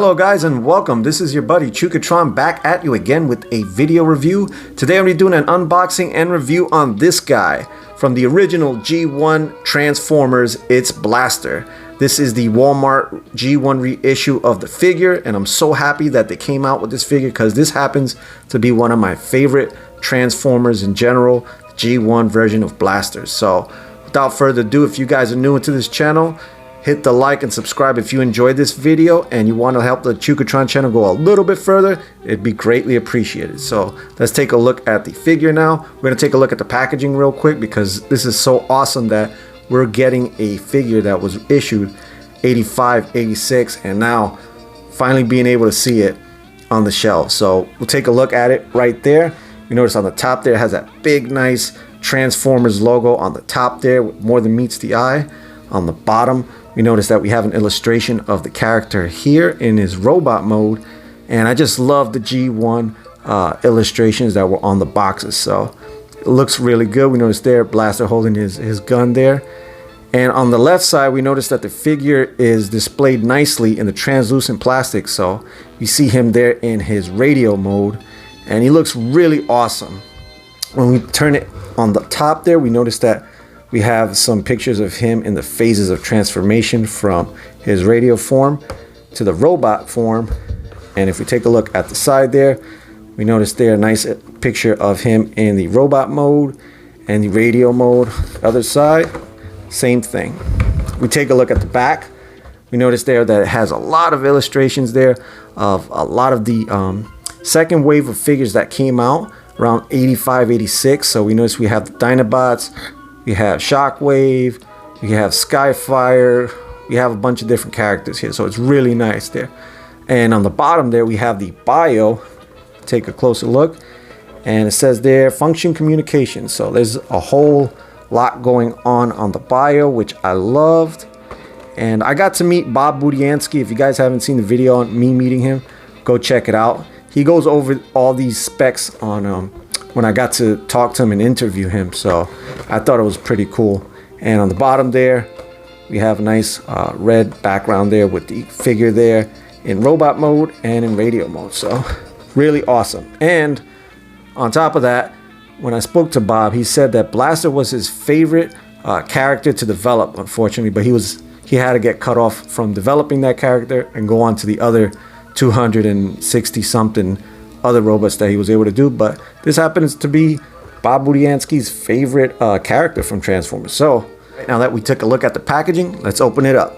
Hello guys and welcome. This is your buddy Chukatron back at you again with a video review. Today I'm doing an unboxing and review on this guy from the original G1 Transformers. It's Blaster. This is the Walmart G1 reissue of the figure, and I'm so happy that they came out with this figure because this happens to be one of my favorite Transformers in general, the G1 version of Blaster. So without further ado, if you guys are new into this channel, hit the like and subscribe if you enjoyed this video and you want to help the Chukatron channel go a little bit further. It'd be greatly appreciated. So let's take a look at the figure now. We're going to take a look at the packaging real quick because this is so awesome that we're getting a figure that was issued 85, 86, and now finally being able to see it on the shelf. So we'll take a look at it right there. You notice on the top there it has that big nice Transformers logo on the top there, more than meets the eye. On the bottom we notice that we have an illustration of the character here in his robot mode, and I just love the G1 illustrations that were on the boxes. So it looks really good. We notice there Blaster holding his gun there, and on the left side we notice that the figure is displayed nicely in the translucent plastic. So you see him there in his radio mode, and he looks really awesome. When we turn it on the top there, we notice that we have some pictures of him in the phases of transformation from his radio form to the robot form. And if we take a look at the side there, we notice there a nice picture of him in the robot mode and the radio mode. Other side, same thing. We take a look at the back. We notice there that it has a lot of illustrations there of a lot of the second wave of figures that came out around 85, 86. So we notice we have the Dinobots, we have Shockwave, we have Skyfire, we have a bunch of different characters here, so it's really nice there. And on the bottom there we have the bio. Take a closer look, and it says there function communication. So there's a whole lot going on the bio, which I loved. And I got to meet Bob Budiansky. If you guys haven't seen the video on me meeting him, go check it out. He goes over all these specs on when I got to talk to him and interview him, so I thought it was pretty cool. And on the bottom there we have a nice red background there with the figure there in robot mode and in radio mode. So really awesome. And on top of that, when I spoke to Bob, he said that Blaster was his favorite character to develop, unfortunately, but he had to get cut off from developing that character and go on to the other 260 something other robots that he was able to do. But this happens to be Bob Budiansky's favorite character from Transformers. So now that we took a look at the packaging, let's open it up.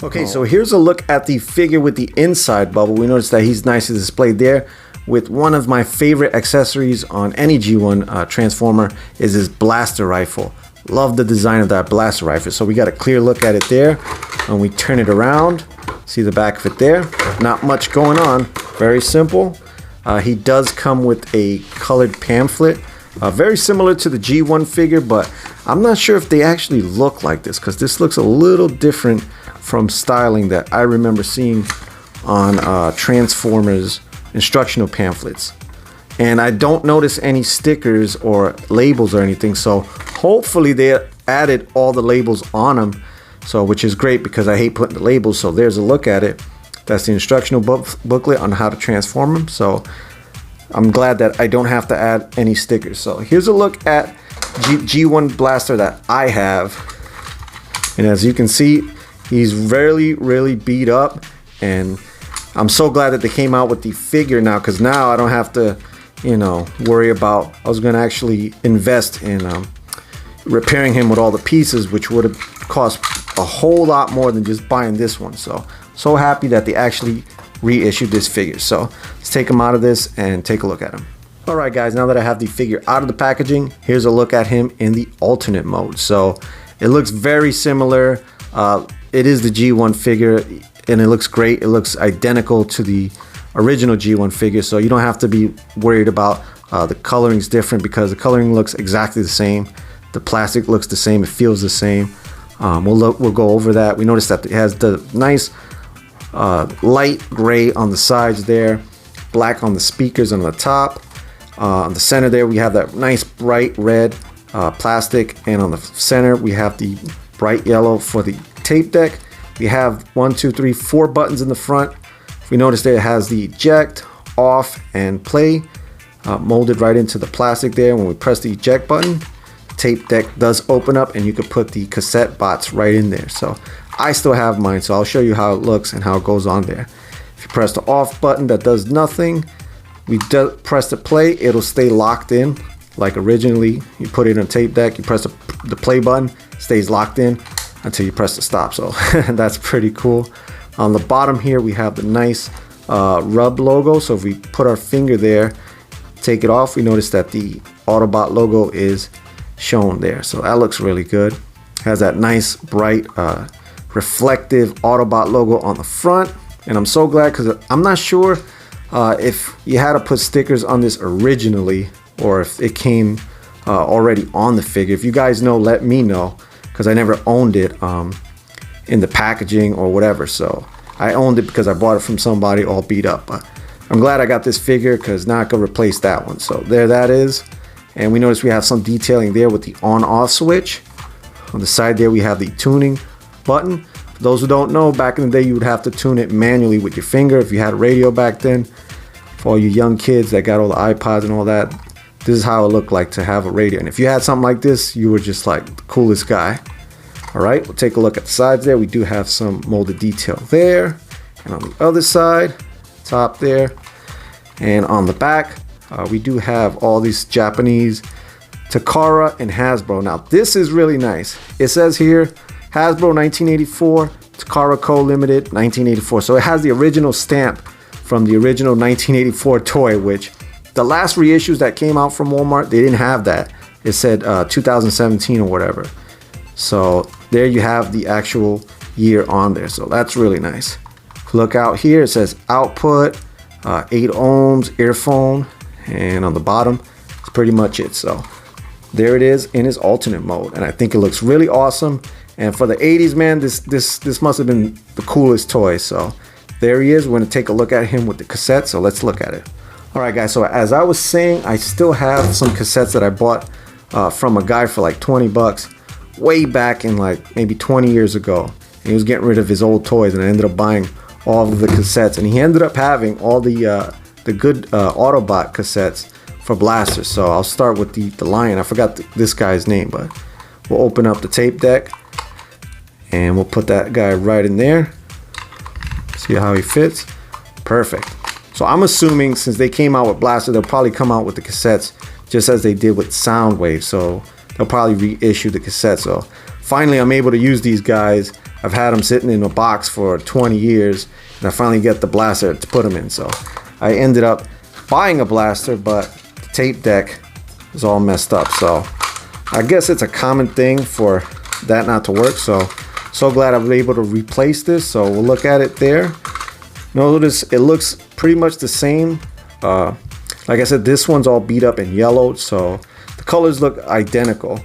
Okay, so here's a look at the figure with the inside bubble. We notice that he's nicely displayed there with one of my favorite accessories on any G1 Transformer is his blaster rifle. Love the design of that blaster rifle. So we got a clear look at it there, and we turn it around, see the back of it there. Not much going on, very simple. He does come with a colored pamphlet, very similar to the G1 figure, but I'm not sure if they actually look like this because this looks a little different from styling that I remember seeing on Transformers instructional pamphlets. And I don't notice any stickers or labels or anything, so hopefully they added all the labels on them, so which is great because I hate putting the labels. So there's a look at it. That's the instructional booklet on how to transform them, so I'm glad that I don't have to add any stickers. So here's a look at G1 Blaster that I have, and as you can see, he's really beat up, and I'm so glad that they came out with the figure now, because now I don't have to, worry about, I was going to actually invest in repairing him with all the pieces, which would have cost a whole lot more than just buying this one. So happy that they actually reissued this figure. So let's take him out of this and take a look at him. Alright guys, now that I have the figure out of the packaging, here's a look at him in the alternate mode. So it looks very similar. It is the G1 figure, and it looks great. It looks identical to the original G1 figure, so you don't have to be worried about the coloring's different because the coloring looks exactly the same. The plastic looks the same. It feels the same. We'll go over that. We noticed that it has the nice light gray on the sides there, black on the speakers on the top. On the center there, we have that nice bright red plastic, and on the center we have the bright yellow for the tape deck. We have 4 buttons in the front. If we notice there, it has the eject, off, and play molded right into the plastic there. When we press the eject button, the tape deck does open up and you can put the cassette bots right in there. So I still have mine, so I'll show you how it looks and how it goes on there. If you press the off button, that does nothing. We press the play, it'll stay locked in like originally. You put it in a tape deck, you press the play button, stays locked in until you press the stop. So that's pretty cool. On the bottom here, we have the nice rub logo. So if we put our finger there, take it off, we notice that the Autobot logo is shown there. So that looks really good. Has that nice bright reflective Autobot logo on the front. And I'm so glad, because I'm not sure if you had to put stickers on this originally or if it came already on the figure. If you guys know, let me know, because I never owned it in the packaging or whatever. So I owned it because I bought it from somebody all beat up. But I'm glad I got this figure, because now I can replace that one. So there that is. And we notice we have some detailing there with the on-off switch. On the side there, we have the tuning button. For those who don't know, back in the day, you would have to tune it manually with your finger if you had a radio back then. For all you young kids that got all the iPods and all that, this is how it looked like to have a radio. And if you had something like this, you were just like the coolest guy. All right, we'll take a look at the sides there. We do have some molded detail there. And on the other side, top there, and on the back, we do have all these Japanese Takara and Hasbro. Now, this is really nice. It says here, Hasbro 1984, Takara Co. Limited 1984. So it has the original stamp from the original 1984 toy, which the last reissues that came out from Walmart, they didn't have that. It said 2017 or whatever. So there you have the actual year on there. So that's really nice. Look out here, it says output, 8 ohms, earphone, and on the bottom, it's pretty much it. So there it is in its alternate mode, and I think it looks really awesome. And for the 80s, man, this must have been the coolest toy. So there he is. We're gonna take a look at him with the cassette. So let's look at it. All right, guys. So as I was saying, I still have some cassettes that I bought from a guy for like 20 bucks way back in like maybe 20 years ago. And he was getting rid of his old toys, and I ended up buying all of the cassettes. And he ended up having all the good Autobot cassettes for blasters. So I'll start with the Lion. I forgot this guy's name, but we'll open up the tape deck and we'll put that guy right in there. See how he fits. Perfect. So I'm assuming since they came out with blaster, they'll probably come out with the cassettes just as they did with Soundwave. So they'll probably reissue the cassette. So finally I'm able to use these guys. I've had them sitting in a box for 20 years, and I finally get the blaster to put them in. So I ended up buying a blaster, but the tape deck is all messed up. So I guess it's a common thing for that not to work. So glad I was able to replace this. So we'll look at it there. Notice it looks pretty much the same. Like I said, this one's all beat up and yellowed, so the colors look identical.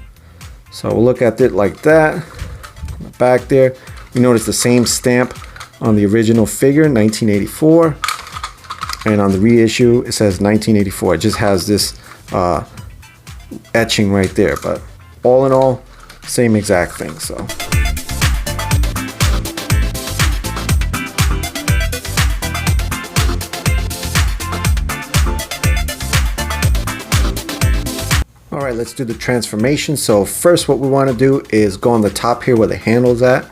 So we'll look at it like that. On the back there, we notice the same stamp on the original figure, 1984. And on the reissue, it says 1984. It just has this etching right there. But all in all, same exact thing. So. All right, let's do the transformation. So first what we want to do is go on the top here where the handle's at.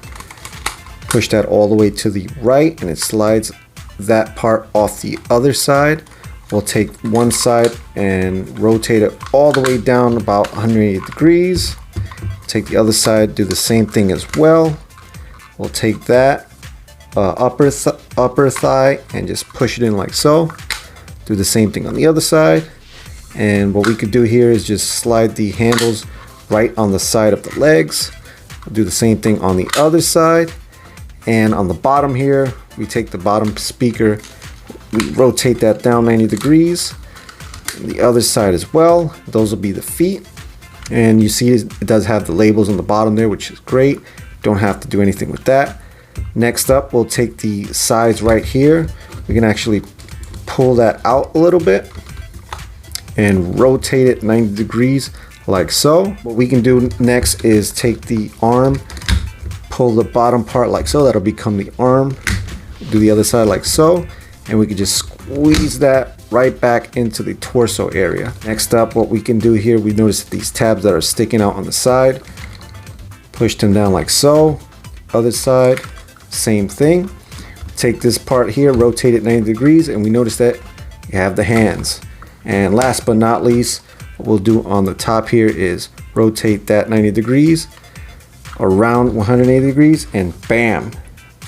Push that all the way to the right, and it slides that part off the other side. We'll take one side and rotate it all the way down about 180 degrees. Take the other side, do the same thing as well. We'll take that upper thigh and just push it in like so. Do the same thing on the other side. And what we could do here is just slide the handles right on the side of the legs. We'll do the same thing on the other side. And on the bottom here, we take the bottom speaker, we rotate that down 90 degrees. And the other side as well. Those will be the feet. And you see it does have the labels on the bottom there, which is great. Don't have to do anything with that. Next up, we'll take the sides right here. We can actually pull that out a little bit. and rotate it 90 degrees like so. What we can do next is take the arm, pull the bottom part like so, that'll become the arm. Do the other side like so, and we can just squeeze that right back into the torso area. Next up, what we can do here, we notice these tabs that are sticking out on the side. Push them down like so. Other side, same thing. Take this part here, rotate it 90 degrees, and we notice that you have the hands. And last but not least, what we'll do on the top here is rotate that 90 degrees around 180 degrees, and bam,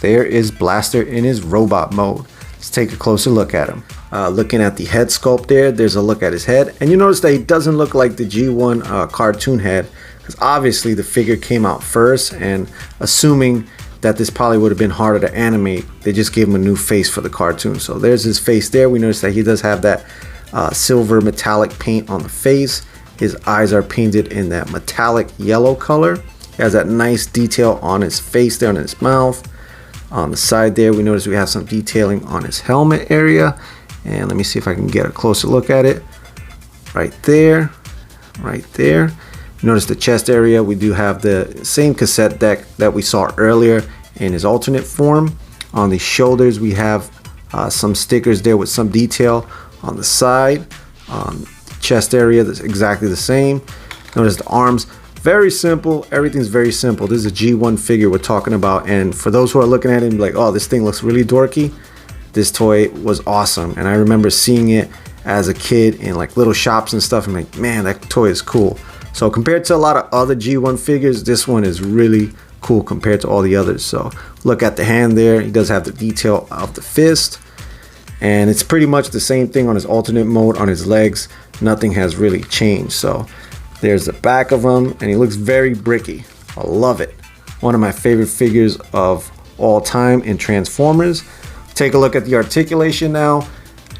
there is Blaster in his robot mode. Let's take a closer look at him. Looking at the head sculpt there's a look at his head, and you notice that he doesn't look like the G1 cartoon head, because obviously the figure came out first, and assuming that this probably would have been harder to animate, they just gave him a new face for the cartoon. So there's his face there. We notice that he does have that silver metallic paint on the face. His eyes are painted in that metallic yellow color. He has that nice detail on his face there, on his mouth. On the side there, we notice we have some detailing on his helmet area. And let me see if I can get a closer look at it. Right there, right there. Notice the chest area, we do have the same cassette deck that we saw earlier in his alternate form. On the shoulders, we have some stickers there with some detail. On the side, on the chest area, that's exactly the same. Notice the arms, very simple. Everything's very simple. This is a G1 figure we're talking about, and for those who are looking at it and be like, oh, this thing looks really dorky, this toy was awesome. And I remember seeing it as a kid in like little shops and stuff. I'm like, man, that toy is cool. So compared to a lot of other G1 figures, this one is really cool compared to all the others. So look at the hand there. He does have the detail of the fist, and it's pretty much the same thing on his alternate mode. On his legs, nothing has really changed. So there's the back of him, and he looks very bricky. I love it. One of my favorite figures of all time in Transformers. Take a look at the articulation now.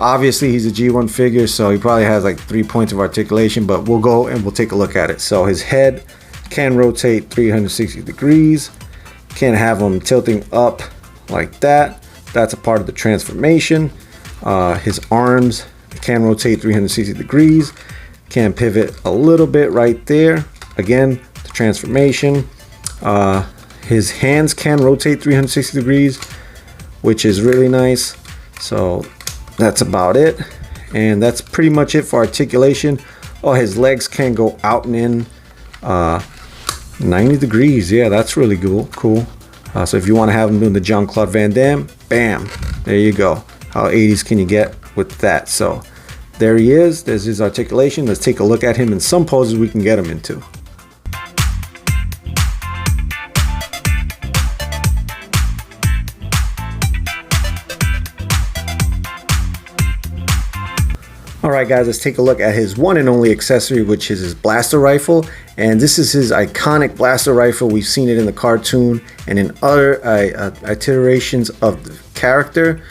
Obviously he's a G1 figure, so he probably has like 3 points of articulation, but we'll go and we'll take a look at it. So his head can rotate 360 degrees. Can have him tilting up like that. That's a part of the transformation. His arms can rotate 360 degrees. Can pivot a little bit right there. Again, the transformation. His hands can rotate 360 degrees, which is really nice. So that's about it, and that's pretty much it for articulation. Oh, his legs can go out and in 90 degrees. Yeah, that's really cool. So if you want to have him doing the Jean-Claude Van Damme, bam, there you go. How 80s can you get with that? So there he is. There's his articulation. Let's take a look at him in some poses we can get him into. Alright guys, let's take a look at his one and only accessory, which is his blaster rifle. And this is his iconic blaster rifle. We've seen it in the cartoon and in other iterations of the character.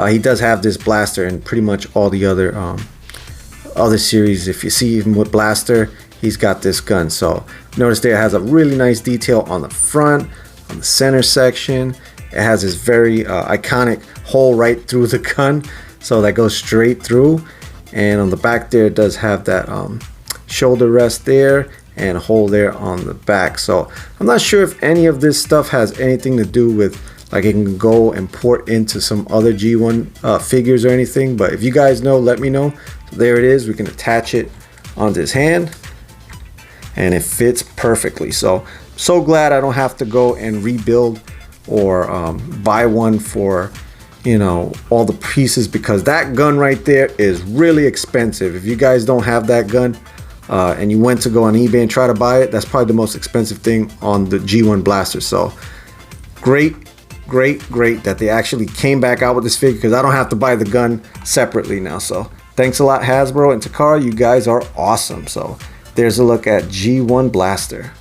He does have this blaster in pretty much all the other series. If you see even with Blaster, he's got this gun. So notice there it has a really nice detail on the front, on the center section. It has this very iconic hole right through the gun, so that goes straight through. And on the back there, it does have that shoulder rest there and a hole there on the back. So I'm not sure if any of this stuff has anything to do with, like, it can go and port into some other G1 figures or anything. But if you guys know, let me know. So there it is. We can attach it onto his hand, and it fits perfectly. So glad I don't have to go and rebuild or buy one for, you know, all the pieces, because that gun right there is really expensive. If you guys don't have that gun and you went to go on eBay and try to buy it, that's probably the most expensive thing on the G1 Blaster. So great that they actually came back out with this figure, because I don't have to buy the gun separately now. So thanks a lot, Hasbro and Takara, you guys are awesome. So there's a look at G1 Blaster.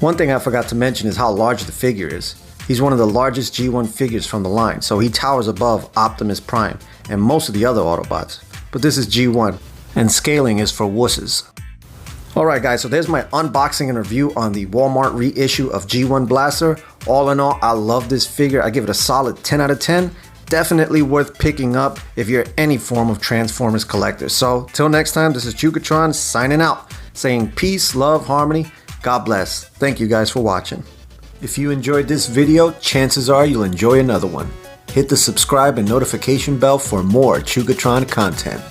One thing I forgot to mention is how large the figure is. He's one of the largest G1 figures from the line, so he towers above Optimus Prime and most of the other Autobots. But this is G1, and scaling is for wusses. Alright guys, so there's my unboxing and review on the Walmart reissue of G1 Blaster. All in all, I love this figure. I give it a solid 10 out of 10. definitely worth picking up if you're any form of Transformers collector. So, till next time, this is Chukatron signing out, saying peace, love, harmony, God bless. Thank you guys for watching. If you enjoyed this video, chances are you'll enjoy another one. Hit the subscribe and notification bell for more Chukatron content.